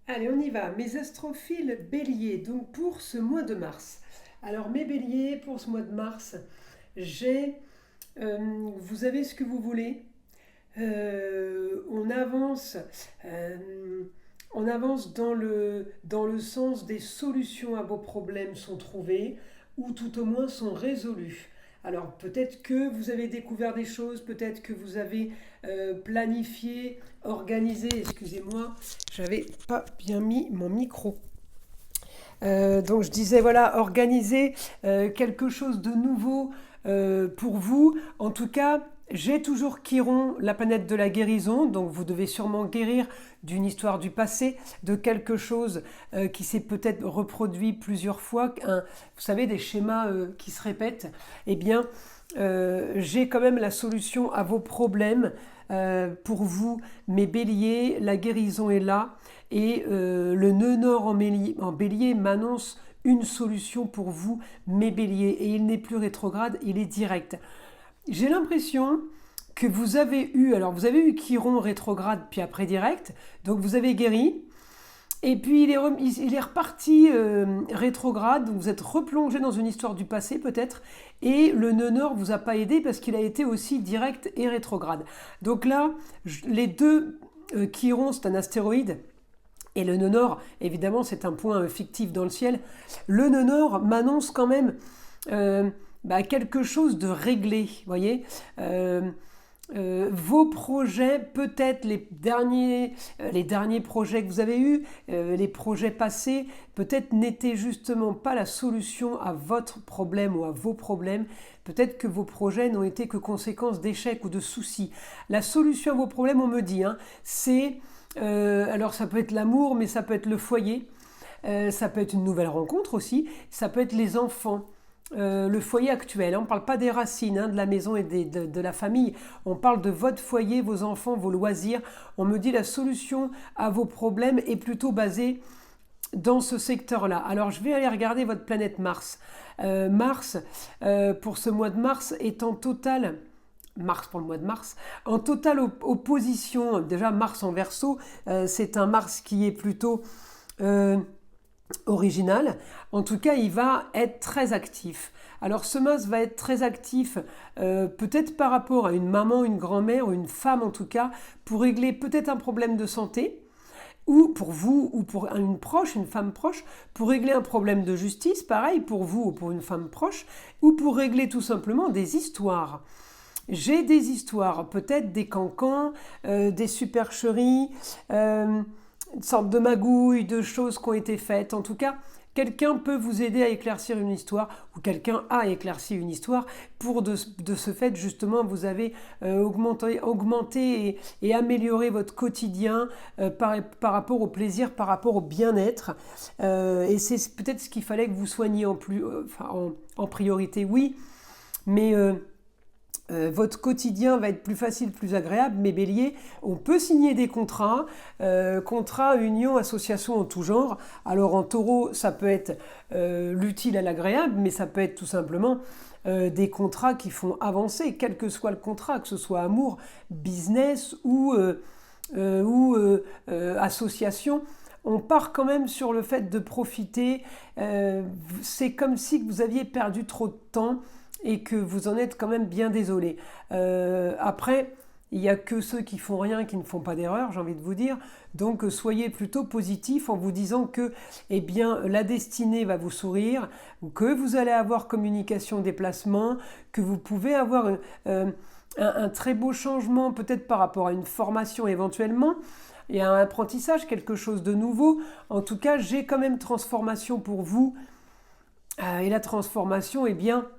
Allez, on y va. Mes astrophiles béliers, donc pour ce mois de mars. Alors, mes béliers, pour ce mois de mars, j'ai. Vous avez ce que vous voulez. On avance. euh, on avance dans le sens des solutions à vos problèmes sont trouvées, ou tout au moins sont résolues. Alors peut-être que vous avez découvert des choses, peut-être que vous avez planifié, organisé, excusez-moi, j'avais pas bien mis mon micro. Donc je disais, voilà, organiser quelque chose de nouveau pour vous. En tout cas, j'ai toujours Chiron, la planète de la guérison, donc vous devez sûrement guérir d'une histoire du passé, de quelque chose qui s'est peut-être reproduit plusieurs fois, vous savez, des schémas qui se répètent. Eh bien, j'ai quand même la solution à vos problèmes. Pour vous, mes béliers, la guérison est là. Et le nœud nord en bélier m'annonce une solution pour vous, mes béliers. Et il n'est plus rétrograde, il est direct. J'ai l'impression que vous avez eu, alors vous avez eu Chiron rétrograde, puis après direct, donc vous avez guéri. Et puis il est reparti rétrograde, donc vous êtes replongé dans une histoire du passé peut-être, et le nœud nord vous a pas aidé parce qu'il a été aussi direct et rétrograde. Donc là, les deux, Chiron c'est un astéroïde, et le nœud nord, évidemment, c'est un point fictif dans le ciel. Le nœud nord m'annonce quand même quelque chose de réglé, vous voyez. Vos projets, peut-être les derniers projets que vous avez eus, les projets passés, peut-être n'étaient justement pas la solution à votre problème ou à vos problèmes. Peut-être que vos projets n'ont été que conséquence d'échecs ou de soucis. La solution à vos problèmes, on me dit, c'est alors ça peut être l'amour, mais ça peut être le foyer, ça peut être une nouvelle rencontre aussi, ça peut être les enfants. Le foyer actuel, on ne parle pas des racines, de la maison et de la famille, on parle de votre foyer, vos enfants, vos loisirs. On me dit la solution à vos problèmes est plutôt basée dans ce secteur-là. Alors je vais aller regarder votre planète Mars. Mars, pour ce mois de mars, est en total... Mars pour le mois de mars, en totale opposition, déjà Mars en Verseau, c'est un Mars qui est plutôt original. En tout cas, il va être très actif. Alors ce Mars va être très actif, peut-être par rapport à une maman, une grand-mère, une femme en tout cas, pour régler peut-être un problème de santé, ou pour vous, ou pour une proche, une femme proche, pour régler un problème de justice, pareil pour vous ou pour une femme proche, ou pour régler tout simplement des histoires. J'ai des histoires, peut-être des cancans, des supercheries, une sorte de magouilles, de choses qui ont été faites. En tout cas, quelqu'un peut vous aider à éclaircir une histoire, ou quelqu'un a éclairci une histoire. Pour de ce fait, justement, vous avez augmenté et amélioré votre quotidien par rapport au plaisir, par rapport au bien-être. Et c'est peut-être ce qu'il fallait que vous soigniez en priorité, oui. Mais votre quotidien va être plus facile, plus agréable, mes béliers. On peut signer des contrats, contrats, unions, associations en tout genre. Alors en taureau, ça peut être l'utile à l'agréable, mais ça peut être tout simplement des contrats qui font avancer, quel que soit le contrat, que ce soit amour, business ou association. On part quand même sur le fait de profiter. C'est comme si vous aviez perdu trop de temps et que vous en êtes quand même bien désolé. Après, il n'y a que ceux qui font rien qui ne font pas d'erreur, j'ai envie de vous dire. Donc soyez plutôt positif en vous disant que eh bien, la destinée va vous sourire, que vous allez avoir communication, déplacement, que vous pouvez avoir un très beau changement peut-être par rapport à une formation éventuellement. Il y a un apprentissage, quelque chose de nouveau. En tout cas, j'ai quand même transformation pour vous. Et la transformation, eh bien,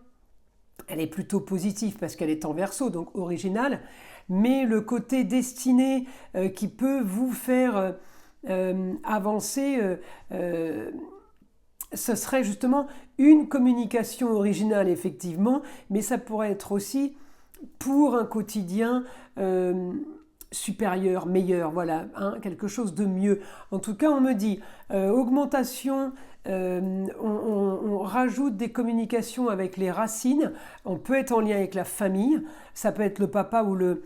elle est plutôt positive parce qu'elle est en Verseau, donc originale, mais le côté destiné qui peut vous faire avancer, ce serait justement une communication originale, effectivement, mais ça pourrait être aussi pour un quotidien supérieur, meilleur, voilà, quelque chose de mieux. En tout cas, on me dit augmentation, on rajoute des communications avec les racines, on peut être en lien avec la famille, ça peut être le papa ou le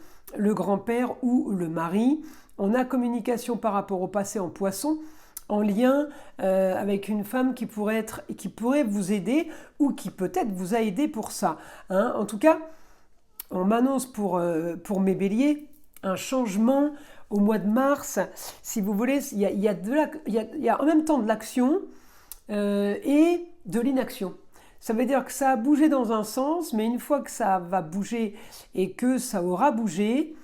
grand-père ou le mari. On a communication par rapport au passé en poisson, en lien avec une femme qui pourrait vous aider ou qui peut-être vous a aidé pour ça. Hein. En tout cas, on m'annonce pour mes béliers un changement au mois de mars. Si vous voulez, il y a en même temps de l'action et de l'inaction. Ça veut dire que ça a bougé dans un sens, mais une fois que ça va bouger et que ça aura bougé,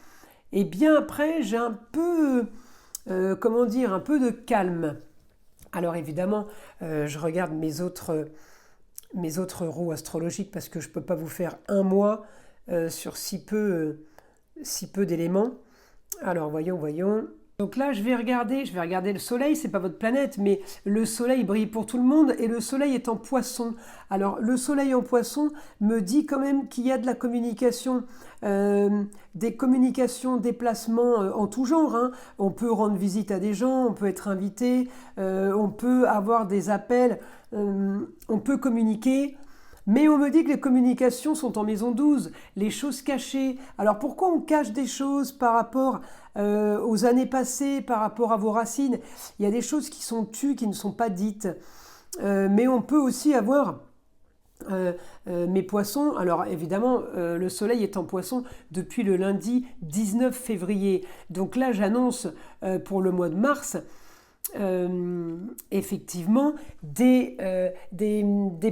et bien après, j'ai un peu, un peu de calme. Alors évidemment, je regarde mes autres roues astrologiques parce que je ne peux pas vous faire un mois sur si peu d'éléments. Alors voyons. Donc là, je vais regarder le soleil, c'est pas votre planète, mais le soleil brille pour tout le monde et le soleil est en poisson. Alors le soleil en poisson me dit quand même qu'il y a de la communication, des communications, déplacements en tout genre. Hein. On peut rendre visite à des gens, on peut être invité, on peut avoir des appels, on peut communiquer. Mais on me dit que les communications sont en maison 12, les choses cachées. Alors pourquoi on cache des choses par rapport aux années passées, par rapport à vos racines? Il y a des choses qui sont tues, qui ne sont pas dites. Mais on peut aussi avoir mes poissons. Alors évidemment, le soleil est en poisson depuis le lundi 19 février. Donc là, j'annonce pour le mois de mars effectivement des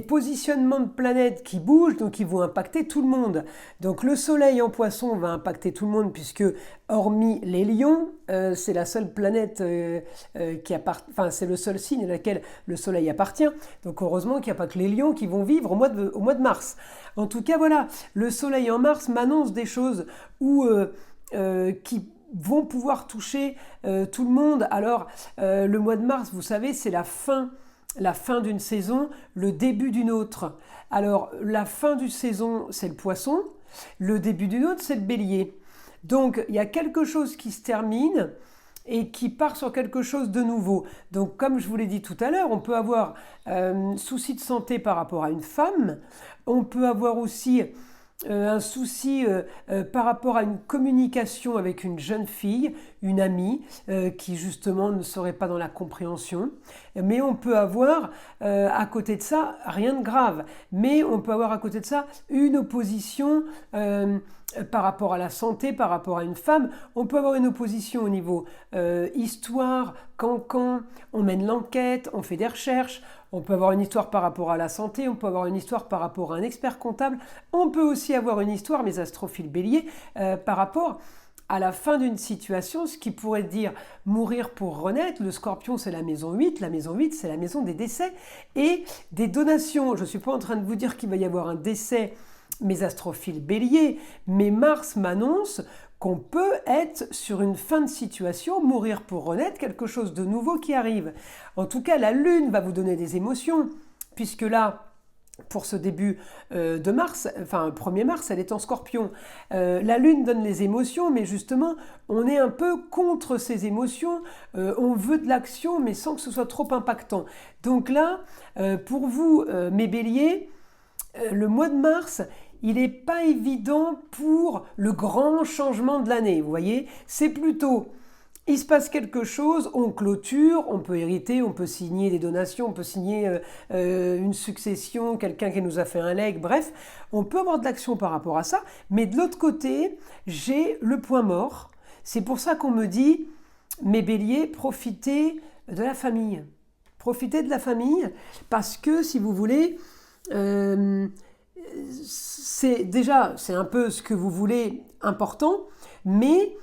positionnements de planètes qui bougent, donc qui vont impacter tout le monde. Donc le soleil en poisson va impacter tout le monde puisque hormis les lions, c'est la seule planète c'est le seul signe à laquelle le soleil appartient. Donc heureusement qu'il n'y a pas que les lions qui vont vivre au mois de mars. En tout cas voilà, le soleil en mars m'annonce des choses qui vont pouvoir toucher tout le monde. Alors, le mois de mars, vous savez, c'est la fin d'une saison, le début d'une autre. Alors, la fin d'une saison, c'est le poisson, le début d'une autre, c'est le bélier. Donc, il y a quelque chose qui se termine et qui part sur quelque chose de nouveau. Donc, comme je vous l'ai dit tout à l'heure, on peut avoir souci de santé par rapport à une femme, on peut avoir aussi un souci par rapport à une communication avec une jeune fille, une amie, qui justement ne serait pas dans la compréhension. Mais on peut avoir à côté de ça, rien de grave, mais on peut avoir à côté de ça une opposition par rapport à la santé, par rapport à une femme. On peut avoir une opposition au niveau histoire, cancan, on mène l'enquête, on fait des recherches. On peut avoir une histoire par rapport à la santé, on peut avoir une histoire par rapport à un expert comptable, on peut aussi avoir une histoire, mes astrophiles béliers, par rapport à la fin d'une situation, ce qui pourrait dire mourir pour renaître. Le scorpion, c'est la maison 8, la maison 8, c'est la maison des décès et des donations. Je ne suis pas en train de vous dire qu'il va y avoir un décès, mes astrophiles béliers, mais Mars m'annonce qu'on peut être sur une fin de situation, mourir pour renaître, quelque chose de nouveau qui arrive. En tout cas, la Lune va vous donner des émotions, puisque là, pour ce début de mars, enfin 1er mars, elle est en Scorpion. La Lune donne les émotions, mais justement, on est un peu contre ces émotions. On veut de l'action, mais sans que ce soit trop impactant. Donc là, pour vous, mes béliers, le mois de mars, il n'est pas évident pour le grand changement de l'année, vous voyez. C'est plutôt, il se passe quelque chose, on clôture, on peut hériter, on peut signer des donations, on peut signer une succession, quelqu'un qui nous a fait un legs, bref, on peut avoir de l'action par rapport à ça. Mais de l'autre côté, j'ai le point mort. C'est pour ça qu'on me dit, mes béliers, profitez de la famille. Profitez de la famille, parce que, si vous voulez... c'est un peu ce que vous voulez important, mais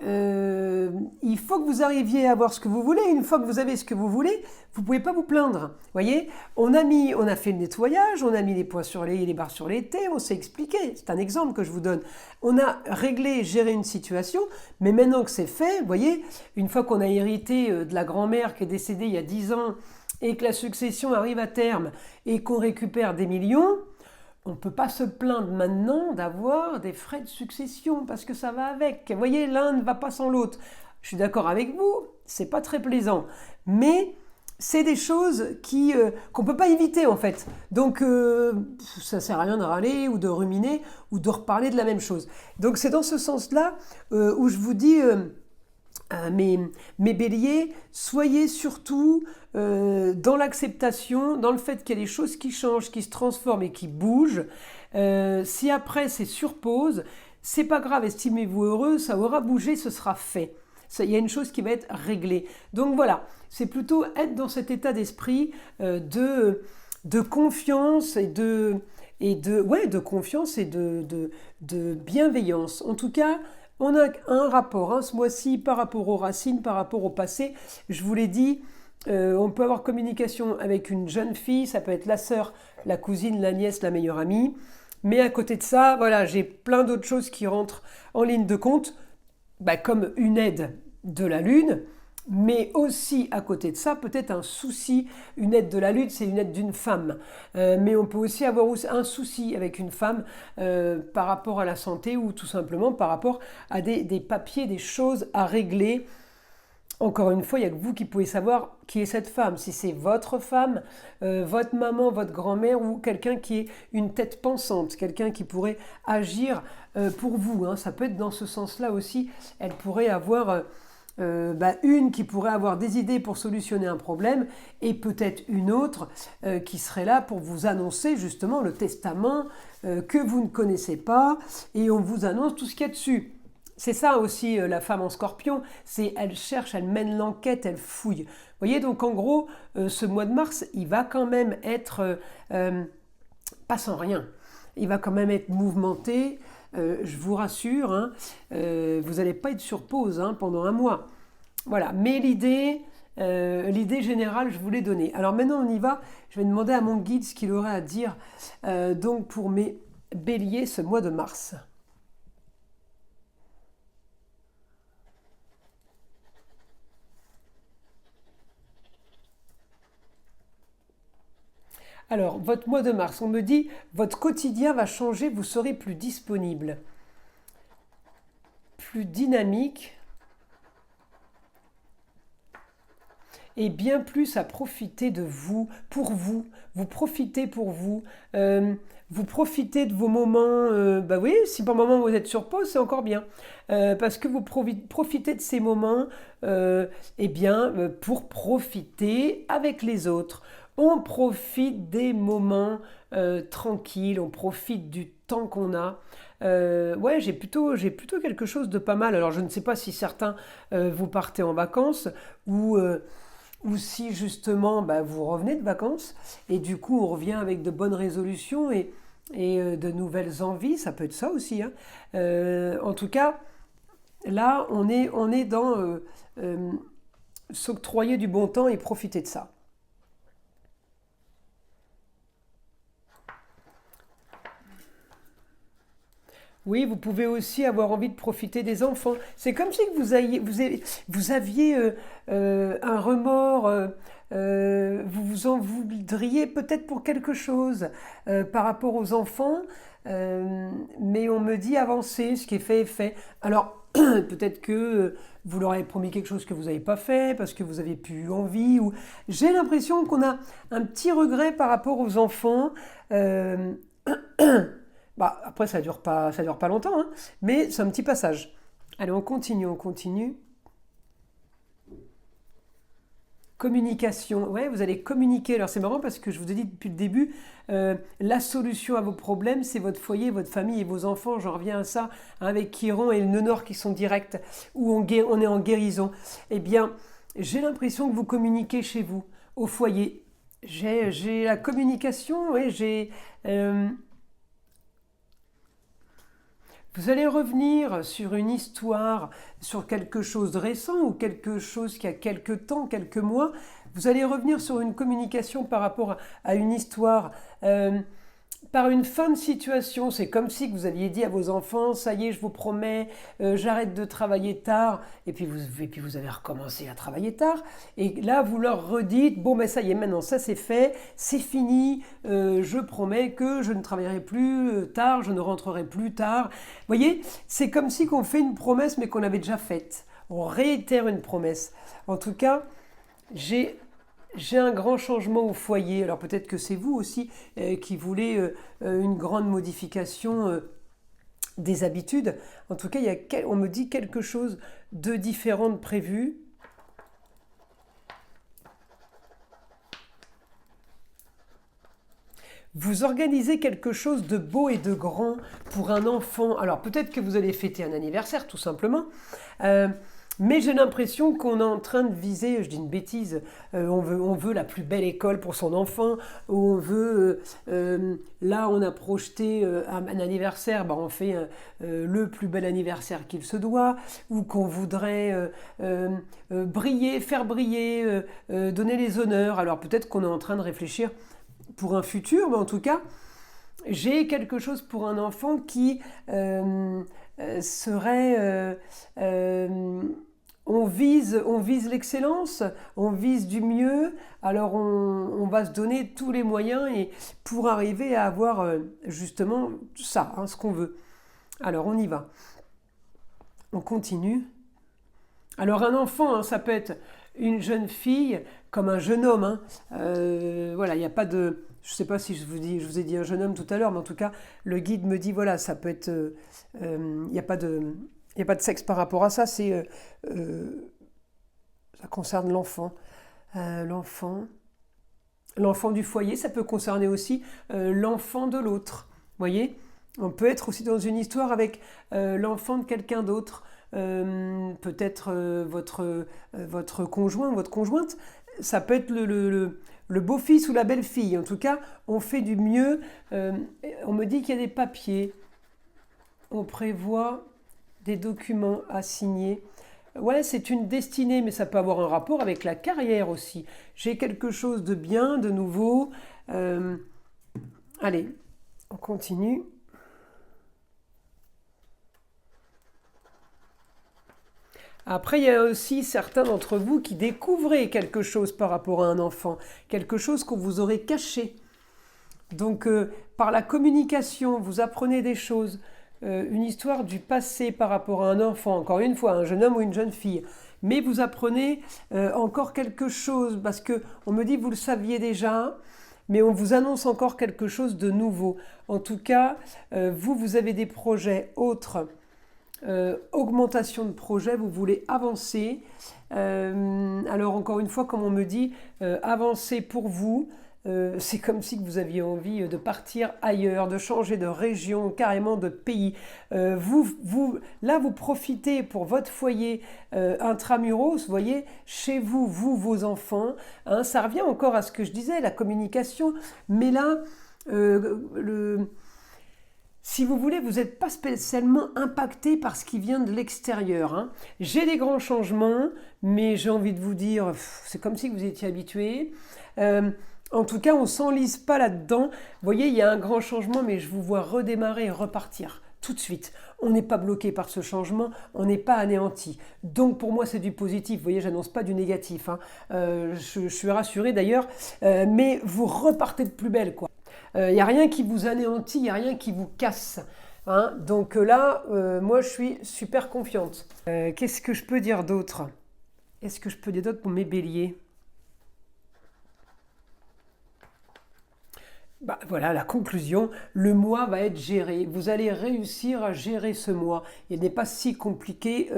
il faut que vous arriviez à avoir ce que vous voulez. Une fois que vous avez ce que vous voulez, vous ne pouvez pas vous plaindre. Voyez, on a fait le nettoyage, on a mis les points sur les barres sur les T, on s'est expliqué. C'est un exemple que je vous donne. On a réglé, géré une situation, mais maintenant que c'est fait, voyez, une fois qu'on a hérité de la grand-mère qui est décédée il y a 10 ans et que la succession arrive à terme et qu'on récupère des millions, on ne peut pas se plaindre maintenant d'avoir des frais de succession parce que ça va avec. Vous voyez, l'un ne va pas sans l'autre. Je suis d'accord avec vous, c'est pas très plaisant. Mais c'est des choses qu'on ne peut pas éviter en fait. Donc ça ne sert à rien de râler ou de ruminer ou de reparler de la même chose. Donc c'est dans ce sens-là où je vous dis... mes, mes béliers, soyez surtout dans l'acceptation, dans le fait qu'il y a des choses qui changent, qui se transforment et qui bougent. Si après c'est sur pause, c'est pas grave, estimez-vous heureux, ça aura bougé, ce sera fait. Il y a une chose qui va être réglée. Donc voilà, c'est plutôt être dans cet état d'esprit de confiance de confiance et de bienveillance. En tout cas, on a un rapport ce mois-ci par rapport aux racines, par rapport au passé. Je vous l'ai dit, on peut avoir communication avec une jeune fille, ça peut être la sœur, la cousine, la nièce, la meilleure amie. Mais à côté de ça, voilà, j'ai plein d'autres choses qui rentrent en ligne de compte, comme une aide de la Lune, mais aussi à côté de ça, peut-être un souci. Une aide de la Lune, c'est une aide d'une femme. Mais on peut aussi avoir un souci avec une femme par rapport à la santé ou tout simplement par rapport à des papiers, des choses à régler. Encore une fois, il n'y a que vous qui pouvez savoir qui est cette femme. Si c'est votre femme, votre maman, votre grand-mère ou quelqu'un qui est une tête pensante, quelqu'un qui pourrait agir pour vous. Ça peut être dans ce sens-là aussi. Elle pourrait avoir une qui pourrait avoir des idées pour solutionner un problème et peut-être une autre qui serait là pour vous annoncer justement le testament que vous ne connaissez pas et on vous annonce tout ce qu'il y a dessus. C'est ça aussi la femme en scorpion, elle cherche, elle mène l'enquête, elle fouille. Vous voyez, donc en gros, ce mois de mars, il va quand même être pas sans rien. Il va quand même être mouvementé, je vous rassure, vous n'allez pas être sur pause pendant un mois. Voilà, mais l'idée générale, je vous l'ai donnée. Alors maintenant, on y va. Je vais demander à mon guide ce qu'il aurait à dire donc pour mes béliers ce mois de mars. Alors, votre mois de mars, on me dit, votre quotidien va changer, vous serez plus disponible, plus dynamique et bien plus à profiter de vous, pour vous. Vous profitez pour vous. Vous profitez de vos moments. Oui, si par moment vous êtes sur pause, c'est encore bien. Parce que vous profitez de ces moments pour profiter avec les autres. On profite des moments tranquilles, on profite du temps qu'on a. J'ai plutôt quelque chose de pas mal. Alors je ne sais pas si certains vous partez en vacances ou si justement vous revenez de vacances et du coup on revient avec de bonnes résolutions et de nouvelles envies, ça peut être ça aussi. En tout cas, là on est dans s'octroyer du bon temps et profiter de ça. Oui, vous pouvez aussi avoir envie de profiter des enfants. C'est comme si vous aviez un remords, vous vous en voudriez peut-être pour quelque chose par rapport aux enfants, mais on me dit avancer, ce qui est fait est fait. Alors, peut-être que vous leur avez promis quelque chose que vous n'avez pas fait, parce que vous n'avez plus eu envie, ou j'ai l'impression qu'on a un petit regret par rapport aux enfants. euh, Après, ça dure pas longtemps, mais c'est un petit passage. Allez, on continue, on continue. Communication. Ouais, vous allez communiquer. Alors, c'est marrant parce que je vous ai dit depuis le début, la solution à vos problèmes, c'est votre foyer, votre famille et vos enfants. J'en reviens à ça avec Chiron et le nœud nord qui sont directs, où on est en guérison. Eh bien, j'ai l'impression que vous communiquez chez vous, au foyer. J'ai la communication, oui, vous allez revenir sur une histoire, sur quelque chose de récent ou quelque chose qui a quelques temps, quelques mois. Vous allez revenir sur une communication par rapport à une histoire, par une fin de situation. C'est comme si vous aviez dit à vos enfants, ça y est, je vous promets, j'arrête de travailler tard. Et puis vous avez recommencé à travailler tard. Et là, vous leur redites, bon, ça y est, maintenant, ça c'est fait, c'est fini, je promets que je ne travaillerai plus tard, je ne rentrerai plus tard. Vous voyez, c'est comme si on fait une promesse, mais qu'on avait déjà faite. On réitère une promesse. En tout cas, j'ai un grand changement au foyer. Alors peut-être que c'est vous aussi qui voulez une grande modification des habitudes. En tout cas, on me dit quelque chose de différent de prévu. Vous organisez quelque chose de beau et de grand pour un enfant. Alors peut-être que vous allez fêter un anniversaire tout simplement. Mais j'ai l'impression qu'on est en train de viser, je dis une bêtise, on veut la plus belle école pour son enfant, ou on veut, là on a projeté un anniversaire, on fait le plus bel anniversaire qu'il se doit, ou qu'on voudrait briller, faire briller, donner les honneurs. Alors peut-être qu'on est en train de réfléchir pour un futur, mais en tout cas, j'ai quelque chose pour un enfant qui serait... on vise l'excellence, on vise du mieux, alors on va se donner tous les moyens et pour arriver à avoir justement ça, ce qu'on veut. Alors on y va. On continue. Alors un enfant, ça peut être une jeune fille comme un jeune homme. Voilà, il n'y a pas de... Je ne sais pas si je vous ai dit un jeune homme tout à l'heure, mais en tout cas, le guide me dit, voilà, ça peut être... Il n'y a pas de sexe par rapport à ça, ça concerne l'enfant. L'enfant du foyer, ça peut concerner aussi l'enfant de l'autre. Vous voyez ? On peut être aussi dans une histoire avec l'enfant de quelqu'un d'autre. Peut-être votre conjoint, votre conjointe. Ça peut être le beau-fils ou la belle-fille. En tout cas, on fait du mieux. On me dit qu'il y a des papiers. On prévoit des documents à signer. Ouais, c'est une destinée, mais ça peut avoir un rapport avec la carrière aussi. J'ai quelque chose de bien, de nouveau. Allez, on continue. Après, il y a aussi certains d'entre vous qui découvrez quelque chose par rapport à un enfant, quelque chose qu'on vous aurait caché. Donc, par la communication, vous apprenez des choses, une histoire du passé par rapport à un enfant, encore une fois, un jeune homme ou une jeune fille. Mais vous apprenez encore quelque chose, parce qu'on me dit, vous le saviez déjà, mais on vous annonce encore quelque chose de nouveau. En tout cas, vous avez des projets autres. Augmentation de projet, vous voulez avancer. Alors encore une fois, comme on me dit, avancer pour vous, c'est comme si vous aviez envie de partir ailleurs, de changer de région, carrément de pays. Là, vous profitez pour votre foyer intramuros, vous voyez, chez vous, vos enfants. Ça revient encore à ce que je disais, la communication. Mais là, si vous voulez, vous n'êtes pas spécialement impacté par ce qui vient de l'extérieur. J'ai des grands changements, mais j'ai envie de vous dire, c'est comme si vous étiez habitué. En tout cas, on ne s'enlise pas là-dedans. Vous voyez, il y a un grand changement, mais je vous vois redémarrer et repartir tout de suite. On n'est pas bloqué par ce changement, on n'est pas anéanti. Donc pour moi, c'est du positif. Vous voyez, j'annonce pas du négatif. Je suis rassurée d'ailleurs, mais vous repartez de plus belle, quoi. Il n'y a rien qui vous anéantit, il n'y a rien qui vous casse. Donc là, moi, je suis super confiante. Qu'est-ce que je peux dire d'autre ? Est-ce que je peux dire d'autre pour mes béliers ? Voilà la conclusion, le mois va être géré, vous allez réussir à gérer ce mois, il n'est pas si compliqué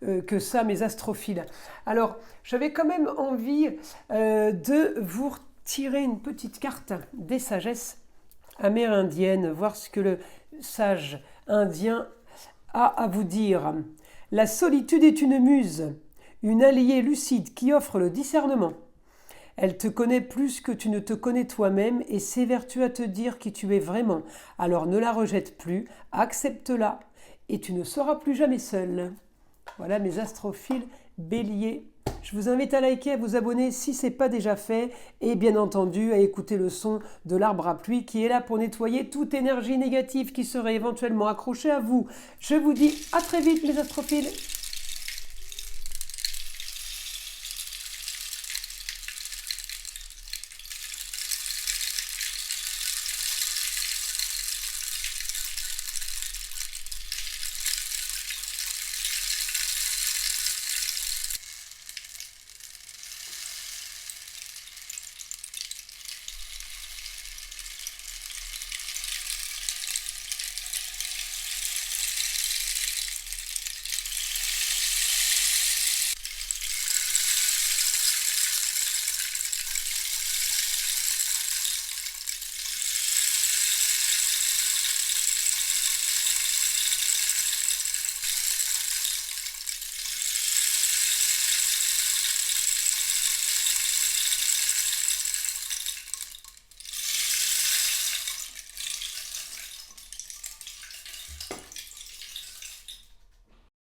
que ça mes astrophiles. Alors j'avais quand même envie de vous tirer une petite carte des sagesses amérindiennes, voir ce que le sage indien a à vous dire. La solitude est une muse, une alliée lucide qui offre le discernement. Elle te connaît plus que tu ne te connais toi-même et s'évertue à te dire qui tu es vraiment. Alors ne la rejette plus, accepte-la et tu ne seras plus jamais seul. Voilà mes astrophiles béliers. Je vous invite à liker, à vous abonner si ce n'est pas déjà fait et bien entendu à écouter le son de l'arbre à pluie qui est là pour nettoyer toute énergie négative qui serait éventuellement accrochée à vous. Je vous dis à très vite mes astrophiles.